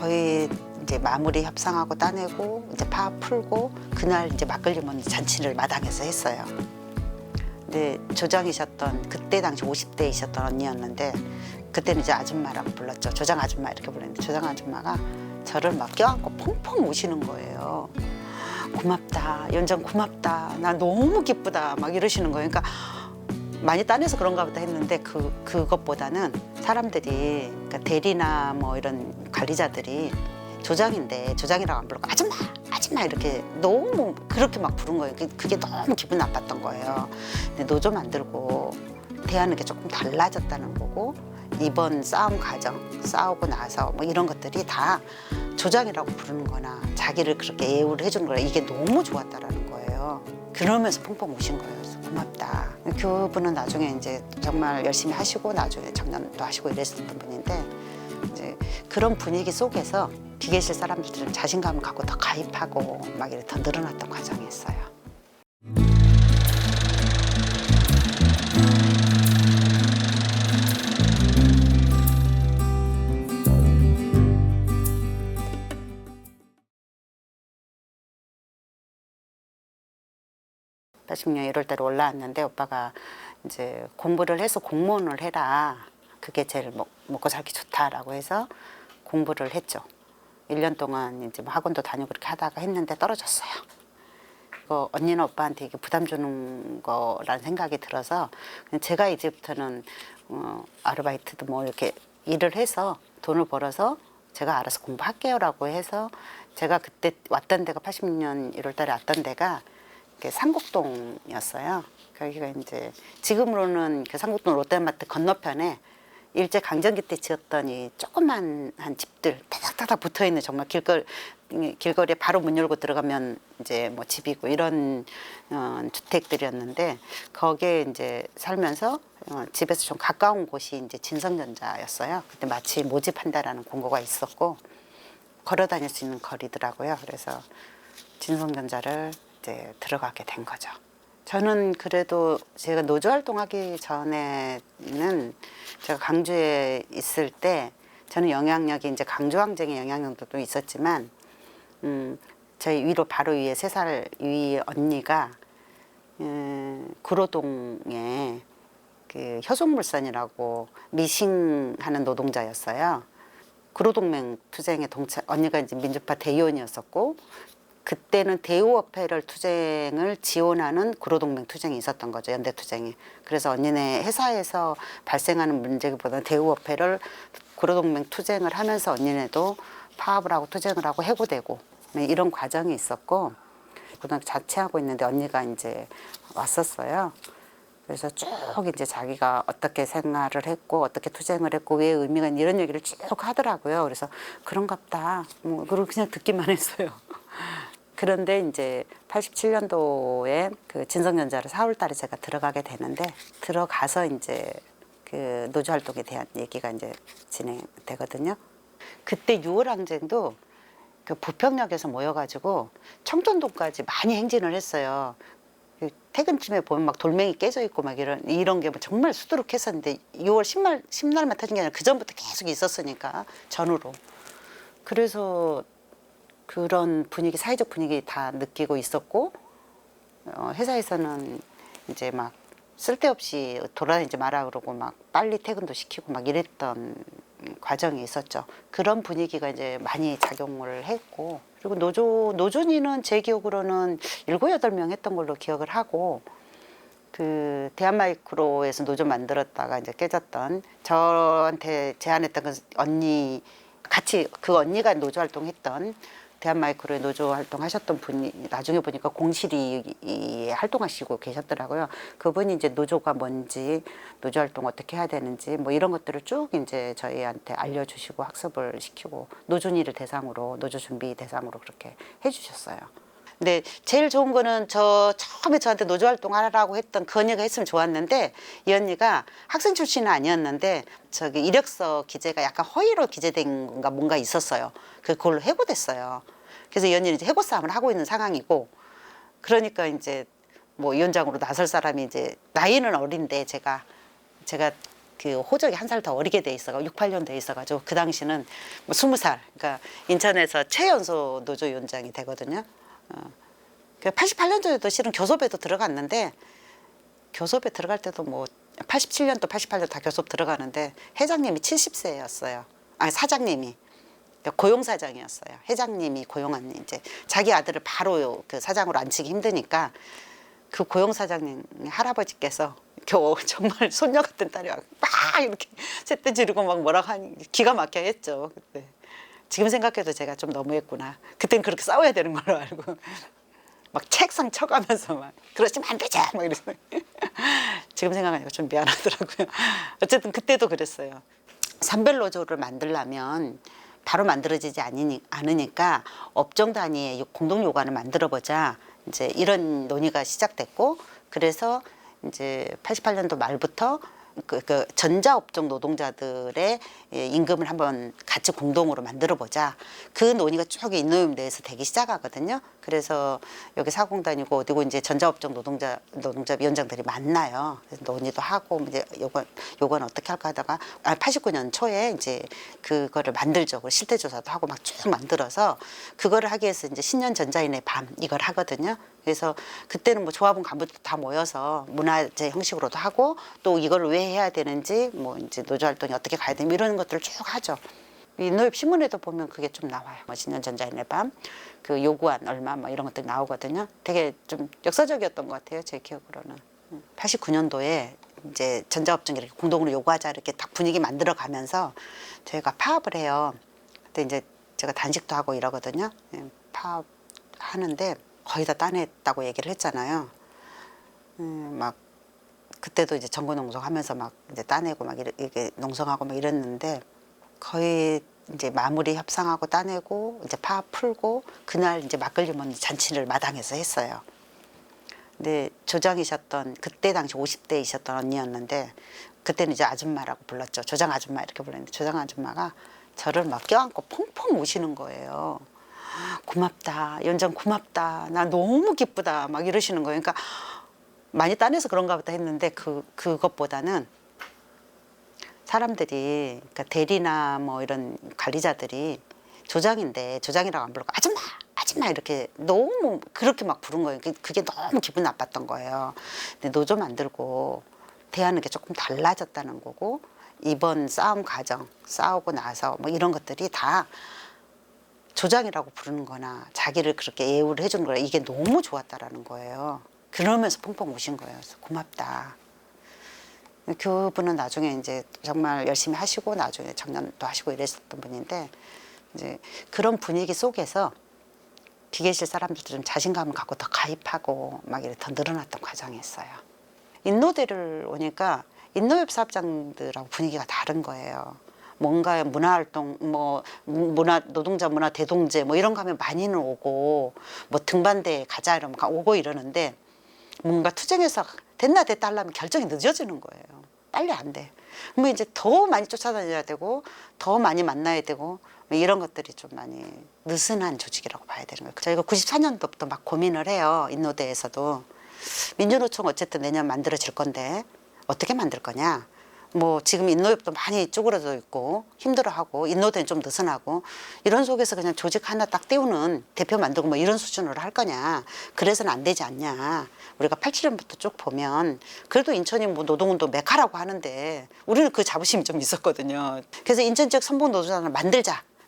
거의 이제 마무리 협상하고 따내고 이제 파업 풀고 그날 이제 막걸리 먹는 잔치를 마당에서 했어요. 근데 조장이셨던 그때 당시 50대이셨던 언니였는데 그때는 이제 아줌마라고 불렀죠. 조장 아줌마 이렇게 불렀는데 조장 아줌마가 저를 막 껴안고 펑펑 우시는 거예요. 고맙다, 연장 고맙다, 나 너무 기쁘다 막 이러시는 거예요. 그러니까 많이 따내서 그런가 보다 했는데 그것보다는 사람들이 그러니까 대리나 뭐 이런 관리자들이 조장인데 조장이라고 안 부르고 아줌마 아줌마 이렇게 너무 그렇게 막 부른 거예요. 그게 너무 기분 나빴던 거예요. 근데 노조 만들고 대하는 게 조금 달라졌다는 거고 이번 싸움 과정 싸우고 나서 뭐 이런 것들이 다 조장이라고 부르는 거나 자기를 그렇게 예우를 해주는 거라 이게 너무 좋았다라는 거예요. 그러면서 펑펑 우신 거예요. 그래서 고맙다. 그분은 나중에 이제 정말 열심히 하시고 나중에 정년도 하시고 이랬었던 분인데 이제 그런 분위기 속에서 기계실 사람들은 자신감을 갖고 더 가입하고 막 이렇게 더 늘어났던 과정이었어요. (80년 1월달에) 올라왔는데 오빠가 이제 공부를 해서 공무원을 해라. 그게 제일 먹고 살기 좋다라고 해서 공부를 했죠. 1년 동안 이제 뭐 학원도 다니고 그렇게 하다가 했는데 떨어졌어요. 이거 언니는 오빠한테 이게 부담 주는 거라는 생각이 들어서 제가 이제부터는 아르바이트도 뭐 이렇게 일을 해서 돈을 벌어서 제가 알아서 공부할게요라고 해서 제가 그때 왔던 데가 80년 1월달에 왔던 데가 상곡동이었어요. 거기가 이제 지금으로는 그 상곡동 롯데마트 건너편에 일제 강점기 때 지었던 이 조그만 한 집들 타닥타닥 붙어 있는 정말 길거리에 바로 문 열고 들어가면 이제 뭐 집이고 이런 주택들이었는데 거기에 이제 살면서 집에서 좀 가까운 곳이 이제 진성전자였어요. 그때 마치 모집한다라는 공고가 있었고 걸어 다닐 수 있는 거리더라고요. 그래서 진성전자를 이제 들어가게 된 거죠. 저는 그래도 제가 노조 활동하기 전에는 제가 강주에 있을 때 저는 영향력이 이제 강주 항쟁의 영향력도 좀 있었지만 저희 위로 바로 위에 3살 위 언니가 구로동에 그 효성물산이라고 미싱하는 노동자였어요. 구로동맹 투쟁에 언니가 이제 민주파 대의원이었었고 그때는 대우어패럴 투쟁을 지원하는 구로동맹 투쟁이 있었던 거죠. 연대 투쟁이. 그래서 언니네 회사에서 발생하는 문제보다는 대우어패럴 구로동맹 투쟁을 하면서 언니네도 파업을 하고 투쟁을 하고 해고되고 이런 과정이 있었고 고등학교 자취하고 있는데 언니가 이제 왔었어요. 그래서 쭉 이제 자기가 어떻게 생활을 했고 어떻게 투쟁을 했고 왜 의미가 있는 이런 얘기를 쭉 하더라고요. 그래서 그런갑다. 뭐 그리고 그냥 듣기만 했어요. 그런데 이제 87년도에 그 진성전자를 4월달에 제가 들어가게 되는데 들어가서 이제 그 노조 활동에 대한 얘기가 이제 진행되거든요. 그때 6월 항쟁도 그 부평역에서 모여가지고 청전동까지 많이 행진을 했어요. 퇴근쯤에 보면 막 돌멩이 깨져 있고 막 이런 게 정말 수두룩했었는데 6월 10날만 터진 게 아니라 그 전부터 계속 있었으니까 전후로. 그래서 그런 분위기, 사회적 분위기 다 느끼고 있었고 회사에서는 이제 막 쓸데없이 돌아다니지 마라 그러고 막 빨리 퇴근도 시키고 막 이랬던 과정이 있었죠. 그런 분위기가 이제 많이 작용을 했고 그리고 노조니는 제 기억으로는 7, 8명 했던 걸로 기억을 하고 그 대한마이크로에서 노조 만들었다가 이제 깨졌던 저한테 제안했던 그 언니 같이 그 언니가 노조 활동했던 대한마이크로에 노조 활동하셨던 분이 나중에 보니까 공실이 활동하시고 계셨더라고요. 그분이 이제 노조가 뭔지, 노조 활동 어떻게 해야 되는지 뭐 이런 것들을 쭉 이제 저희한테 알려주시고 학습을 시키고 노조니를 대상으로 노조 준비 대상으로 그렇게 해주셨어요. 근데 제일 좋은 거는 처음에 저한테 노조 활동하라고 했던 그 언니가 했으면 좋았는데 이 언니가 학생 출신은 아니었는데 저기 이력서 기재가 약간 허위로 기재된 건가 뭔가 있었어요. 그걸로 해고됐어요. 그래서 이 언니는 이제 해고 싸움을 하고 있는 상황이고 그러니까 이제 뭐 위원장으로 나설 사람이 이제 나이는 어린데 제가 그 호적이 한 살 더 어리게 돼 있어가 68년 돼 있어가지고 그 당시는 뭐 20살 그러니까 인천에서 최연소 노조위원장이 되거든요. 88년도에도 실은 교섭에도 들어갔는데 교섭에 들어갈 때도 뭐 87년도 88년 다 교섭 들어가는데 회장님이 70세였어요. 아니 사장님이 고용사장이었어요. 회장님이 고용한 이제 자기 아들을 바로 그 사장으로 앉히기 힘드니까 그 고용사장님 할아버지께서 정말 손녀 같은 딸이 막 이렇게 셋대 지르고 막 뭐라고 하니 기가 막혀 했죠. 그때. 지금 생각해도 제가 좀 너무했구나. 그땐 그렇게 싸워야 되는 걸로 알고 막 책상 쳐가면서 막 그러시면 안 되죠 막 이러서 지금 생각하니까 좀 미안하더라고요. 어쨌든 그때도 그랬어요. 산별노조를 만들려면 바로 만들어지지 않으니까 업종 단위의 공동 요관을 만들어보자. 이제 이런 논의가 시작됐고 그래서 이제 88년도 말부터 그 전자업종 노동자들의 임금을 한번 같이 공동으로 만들어 보자. 그 논의가 쭉 인노위원 내에서 되기 시작하거든요. 그래서 여기 사공단이고 어디고 이제 전자업종 노동자 위원장들이 만나요. 그래서 논의도 하고 이제 요건 어떻게 할까 하다가 89년 초에 이제 그거를 만들죠. 실태 조사도 하고 막 쭉 만들어서 그거를 하기 위해서 이제 신년 전자인의 밤 이걸 하거든요. 그래서 그때는 뭐 조합원 간부들 다 모여서 문화제 형식으로도 하고 또 이걸 왜 해야 되는지 뭐 이제 노조 활동이 어떻게 가야 되는지 이런 것들을 쭉 하죠. 인노협 신문에도 보면 그게 좀 나와요. 뭐 신년 전자인의 밤, 그 요구안 얼마 뭐 이런 것들이 나오거든요. 되게 좀 역사적이었던 것 같아요. 제 기억으로는. 89년도에 이제 전자업종 이렇게 공동으로 요구하자 이렇게 딱 분위기 만들어 가면서 저희가 파업을 해요. 그때 이제 제가 단식도 하고 이러거든요. 파업하는데 거의 다 따냈다고 얘기를 했잖아요. 막 그때도 이제 전국농성 하면서 막 이제 따내고 막 이렇게 농성하고 막 이랬는데 거의 이제 마무리 협상하고 따내고 이제 파업 풀고 그날 이제 막걸리 먹는 잔치를 마당에서 했어요. 근데 조장이셨던 그때 당시 50대이셨던 언니였는데 그때는 이제 아줌마라고 불렀죠. 조장 아줌마 이렇게 불렀는데 조장 아줌마가 저를 막 껴안고 펑펑 우시는 거예요. 고맙다. 연장 고맙다. 나 너무 기쁘다. 막 이러시는 거예요. 그러니까 많이 따내서 그런가 보다 했는데 그것보다는 사람들이 그러니까 대리나 뭐 이런 관리자들이 조장인데 조장이라고 안 부르고 아줌마 아줌마 이렇게 너무 그렇게 막 부른 거예요. 그게 너무 기분 나빴던 거예요. 근데 노조 만들고 대하는 게 조금 달라졌다는 거고 이번 싸움 과정 싸우고 나서 뭐 이런 것들이 다 조장이라고 부르는 거나 자기를 그렇게 예우를 해주는 거나 이게 너무 좋았다라는 거예요. 그러면서 펑펑 우신 거예요. 그래서 고맙다. 그분은 나중에 이제 정말 열심히 하시고 나중에 정년도 하시고 이랬었던 분인데 이제 그런 분위기 속에서 기계실 사람들도 좀 자신감을 갖고 더 가입하고 막 이렇게 더 늘어났던 과정이었어요. 인노대를 오니까 인노협 사업장들하고 분위기가 다른 거예요. 뭔가 문화활동, 뭐 노동자 문화 대동제 뭐 이런 거 하면 많이는 오고 뭐 등반대에 가자 이러면 오고 이러는데 뭔가 투쟁해서 됐나 됐다 하려면 결정이 늦어지는 거예요. 빨리 안 돼. 그러면 이제 더 많이 쫓아다녀야 되고 더 많이 만나야 되고 이런 것들이 좀 많이 느슨한 조직이라고 봐야 되는 거예요. 저희가 94년도부터 막 고민을 해요. 인노대에서도. 민주노총 어쨌든 내년 만들어질 건데 어떻게 만들 거냐. 뭐 지금 인노협도 많이 쭈그러져 있고 힘들어하고 인노대는 좀 느슨하고 이런 속에서 그냥 조직 하나 딱 띄우는 대표 만들고 뭐 이런 수준으로 할 거냐. 그래서는 안 되지 않냐. 우리가 87년부터 쭉 보면 그래도 인천이 뭐 노동운동 메카라고 하는데 우리는 그 자부심이 좀 있었거든요. 그래서 인천 지역 선봉노조단을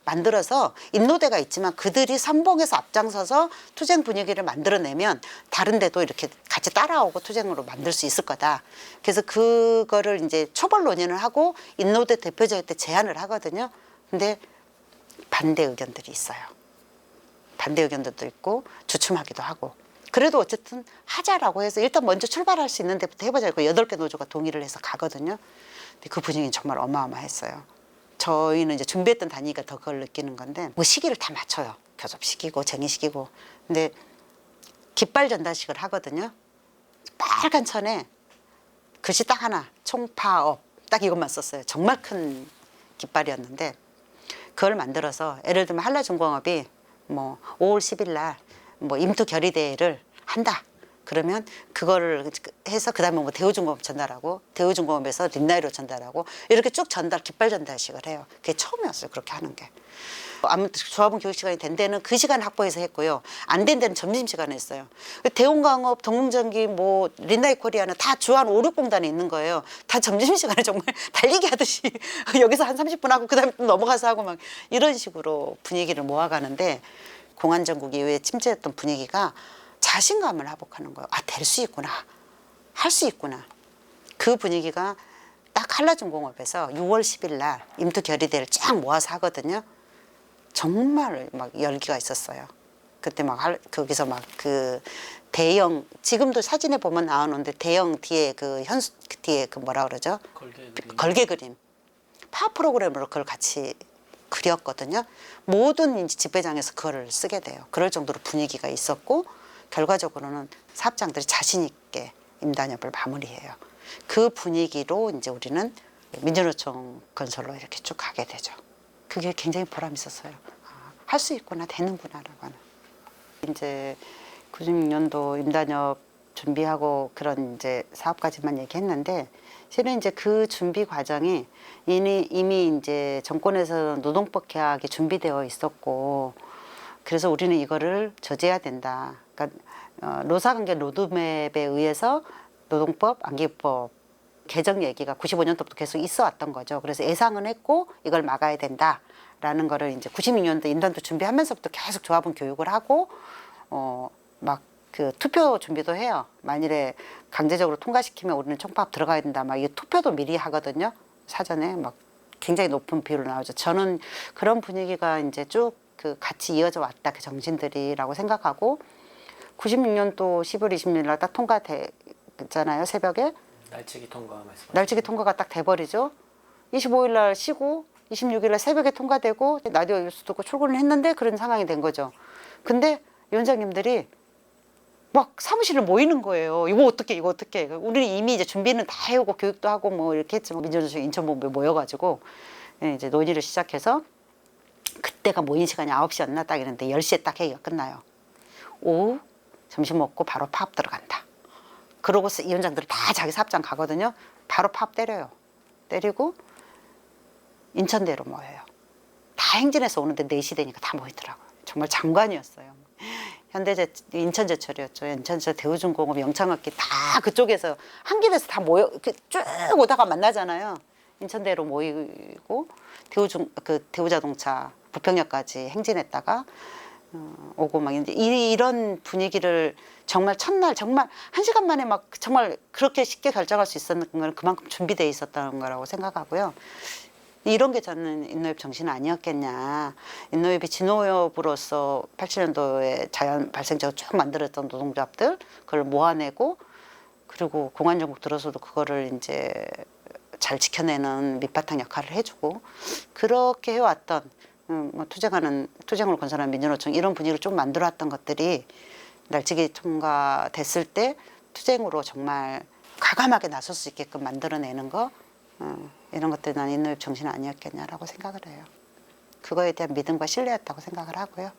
만들어서 인노대가 있지만 그들이 선봉에서 앞장서서 투쟁 분위기를 만들어내면 다른 데도 이렇게 같이 따라오고 투쟁으로 만들 수 있을 거다. 그래서 그거를 이제 초벌 논의를 하고 인노대 대표자한테 제안을 하거든요. 근데 반대 의견들이 있어요. 반대 의견들도 있고 주춤하기도 하고. 그래도 어쨌든 하자라고 해서 일단 먼저 출발할 수 있는 데부터 해보자. 8개 노조가 동의를 해서 가거든요. 근데 그 분위기는 정말 어마어마했어요. 저희는 이제 준비했던 단위가 더 그걸 느끼는 건데 뭐 시기를 다 맞춰요. 교섭시키고 정의시키고. 근데 깃발 전달식을 하거든요. 빨간 천에 글씨 딱 하나 총파업 딱 이것만 썼어요. 정말 큰 깃발이었는데 그걸 만들어서 예를 들면 한라중공업이 뭐 5월 10일 날 뭐 임투 결의대회를 한다. 그러면 그거를 해서 그다음에 뭐 대우중공업 전달하고 대우중공업에서 린나이로 전달하고 이렇게 쭉 깃발 전달식을 해요. 그게 처음이었어요. 그렇게 하는 게. 아무튼 조합원 교육 시간이 된 데는 그 시간 확보해서 했고요. 안 된 데는 점심시간에 했어요. 대웅광업, 동문전기, 뭐 린나이 코리아는 다 주 한 5, 6공단에 있는 거예요. 다 점심시간에 정말 달리기 하듯이 여기서 한 30분 하고 그다음에 또 넘어가서 하고 막 이런 식으로 분위기를 모아가는데 공안정국 이후에 침체했던 분위기가 자신감을 회복하는 거예요. 아, 될 수 있구나. 할 수 있구나. 그 분위기가 딱 한라중공업에서 6월 10일 날 임투 결의대를 쫙 모아서 하거든요. 정말 막 열기가 있었어요. 그때 막 거기서 막 그 대형 지금도 사진에 보면 나오는데 대형 뒤에 그 현수 뒤에 그 뭐라 그러죠? 걸개 그림. 파워 프로그램으로 그걸 같이 그렸거든요. 모든 이제 집회장에서 그거를 쓰게 돼요. 그럴 정도로 분위기가 있었고 결과적으로는 사업장들이 자신 있게 임단협을 마무리해요. 그 분위기로 이제 우리는 민주노총 건설로 이렇게 쭉 가게 되죠. 그게 굉장히 보람 있었어요. 할 수 있구나, 되는구나라고 하는. 이제 96년도 임단협 준비하고 그런 이제 사업까지만 얘기했는데 실은 이제 그 준비 과정이 이미 이제 정권에서 노동법 개혁이 준비되어 있었고 그래서 우리는 이거를 저지해야 된다. 그러니까 노사관계 로드맵에 의해서 노동법, 안기법 개정 얘기가 95년도부터 계속 있어 왔던 거죠. 그래서 예상은 했고 이걸 막아야 된다라는 거를 이제 96년도 인단도 준비하면서부터 계속 조합원 교육을 하고 막 그 투표 준비도 해요. 만일에 강제적으로 통과시키면 우리는 총파업 들어가야 된다. 막 이 투표도 미리 하거든요. 사전에 막 굉장히 높은 비율로 나오죠. 저는 그런 분위기가 이제 쭉 그 같이 이어져 왔다. 그 정신들이라고 생각하고 96년도 10월 20일 날 딱 통과됐잖아요. 새벽에. 날치기 통과 말씀. 날치기 통과가 딱 돼버리죠. 25일 날 쉬고 26일 날 새벽에 통과되고 라디오 뉴스 듣고 출근을 했는데 그런 상황이 된 거죠. 근데 위원장님들이 막 사무실을 모이는 거예요. 이거 어떻게 우리는 이미 이제 준비는 다 해오고 교육도 하고 뭐 이렇게 했지만 민주노총 인천본부에 모여가지고 이제 논의를 시작해서 그때가 모인 시간이 9시였나 딱 이랬는데 10시에 딱 회의가 끝나요. 오후 점심 먹고 바로 파업 들어간다. 그러고 위원장들이 다 자기 사업장 가거든요. 바로 파업 때려요. 때리고 인천대로 모여요. 다 행진해서 오는데 4시 되니까 다 모이더라고요. 정말 장관이었어요. 인천제철이었죠. 인천제철, 대우중공업, 영창업기 다 그쪽에서 한 길에서 다 모여 쭉 오다가 만나잖아요. 인천대로 모이고 대우자동차 부평역까지 행진했다가 오고 막 이런 분위기를 정말 첫날 정말 1시간 만에 막 정말 그렇게 쉽게 결정할 수 있었는 건 그만큼 준비되어 있었다는 거라고 생각하고요. 이런 게 저는 인노협 정신 아니었겠냐. 인노협이 진노협으로서 87년도에 자연 발생적으로 쭉 만들었던 노동조합들 그걸 모아내고 그리고 공안정국 들어서도 그거를 이제 잘 지켜내는 밑바탕 역할을 해주고 그렇게 해왔던 뭐 투쟁을 건설하는 민주노총 이런 분위기를 좀 만들어왔던 것들이 날치기 통과됐을 때 투쟁으로 정말 과감하게 나설 수 있게끔 만들어내는 거 이런 것들 난 인노협 정신 아니었겠냐라고 생각을 해요. 그거에 대한 믿음과 신뢰였다고 생각을 하고요.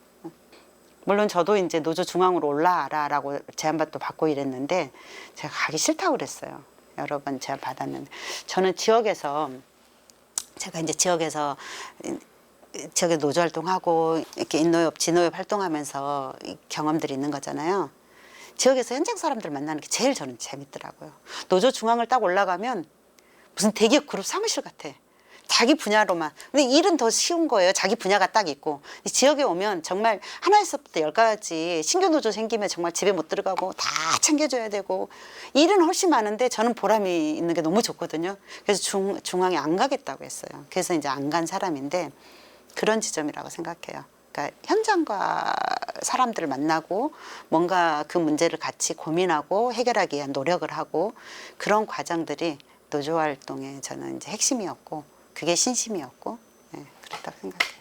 물론 저도 이제 노조 중앙으로 올라와라라고 제안도 받고 이랬는데 제가 가기 싫다고 그랬어요. 여러 번 제안 받았는데 저는 제가 이제 지역에서 노조 활동하고 이렇게 인노협, 진노협 활동하면서 경험들이 있는 거잖아요. 지역에서 현장 사람들 만나는 게 제일 저는 재밌더라고요. 노조 중앙을 딱 올라가면 무슨 대기업 그룹 사무실 같아. 자기 분야로만. 근데 일은 더 쉬운 거예요. 자기 분야가 딱 있고. 지역에 오면 정말 하나에서부터 10가지 신규 노조 생기면 정말 집에 못 들어가고 다 챙겨줘야 되고 일은 훨씬 많은데 저는 보람이 있는 게 너무 좋거든요. 그래서 중앙에 안 가겠다고 했어요. 그래서 이제 안 간 사람인데 그런 지점이라고 생각해요. 그러니까 현장과 사람들을 만나고 뭔가 그 문제를 같이 고민하고 해결하기 위한 노력을 하고 그런 과정들이 노조 활동의 저는 이제 핵심이었고 그게 신심이었고 그랬다고 생각해요.